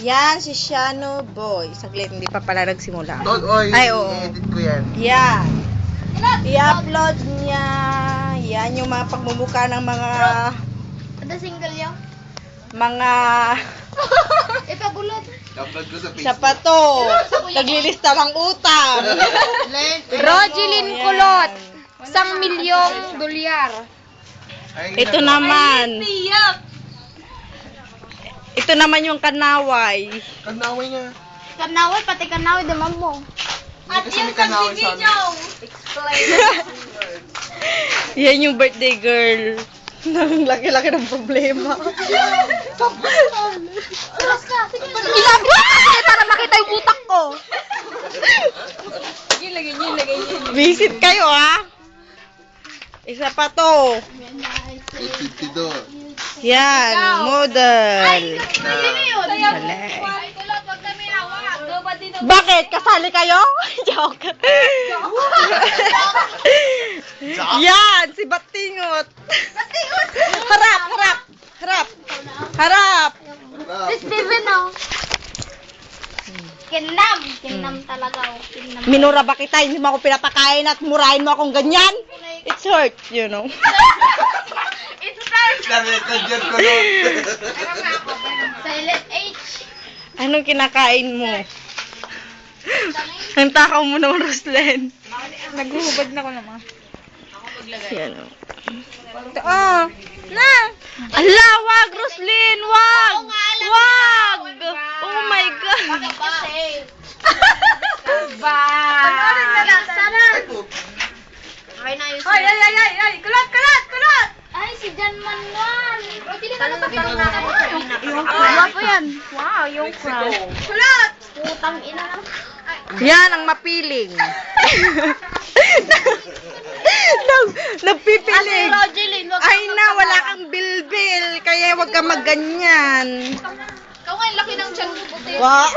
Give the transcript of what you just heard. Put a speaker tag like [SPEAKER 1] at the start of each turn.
[SPEAKER 1] Yan, si Shano Boy. Saglit, hindi pa pala nagsimula.
[SPEAKER 2] Oy,
[SPEAKER 1] Ay, oo.
[SPEAKER 2] edit ko yan.
[SPEAKER 1] Yan. I-upload niya. Yan yung mga pagmumukha ng mga...
[SPEAKER 3] Ada single yung?
[SPEAKER 1] Mga...
[SPEAKER 3] Ipabulot.
[SPEAKER 2] Upload ko sa Facebook.
[SPEAKER 1] Siya pa to. Naglilista ng utang.
[SPEAKER 3] Rogelyn
[SPEAKER 1] Yan.
[SPEAKER 3] Kulot. 1,000,000 dolyar.
[SPEAKER 2] Ay,
[SPEAKER 1] Ito naman. Ito naman yung kanaway.
[SPEAKER 2] Kanaway niya.
[SPEAKER 3] Kanaway, pati kanaway, daman mo.
[SPEAKER 2] At yung kanaway sa amin.
[SPEAKER 1] Yan yung birthday girl. Ang laki-laki ng problema.
[SPEAKER 3] Ilapit para makita yung utak ko.
[SPEAKER 1] Visit kayo, ha? Isa pa to.
[SPEAKER 2] 852.
[SPEAKER 1] Yan, model. Bakit? Kasali kayo? Joke. Yan, si Batingot. Harap, harap, harap. Harap.
[SPEAKER 3] Steven, oh. Kinam. Kinam talaga, oh. Kinam.
[SPEAKER 1] Minura ba kita? Hindi mo ako pinapakain at murahin mo akong ganyan? It's hurt, you know.
[SPEAKER 3] It's time.
[SPEAKER 2] Nagkadyan ko nun.
[SPEAKER 3] Silent H.
[SPEAKER 1] Anong kinakain mo? Ang takaw mo naman, Roslen.
[SPEAKER 3] Naghuhubad na ko naman.
[SPEAKER 1] Yan. Oh, na. Ala, wag, Roslyn, wag. Wag. Oh my God.
[SPEAKER 3] Ba? Panorin na lang. Sana. Okay na yun. Ay. Kulot. Ay, si Jan Manuel. Hindi na nakapakita na ako sa ina. Guwapo yan. Wow, yung crown. Kulot! Putang ina lang.
[SPEAKER 1] Yan ang mapiling. Nagpipiling.
[SPEAKER 3] Rogelyn, wag
[SPEAKER 1] Ay na, wala kang bilbil. Kaya wag ka magganyan.
[SPEAKER 3] Ikaw nga, laki ng tiyan mo. Puti.
[SPEAKER 1] Wow.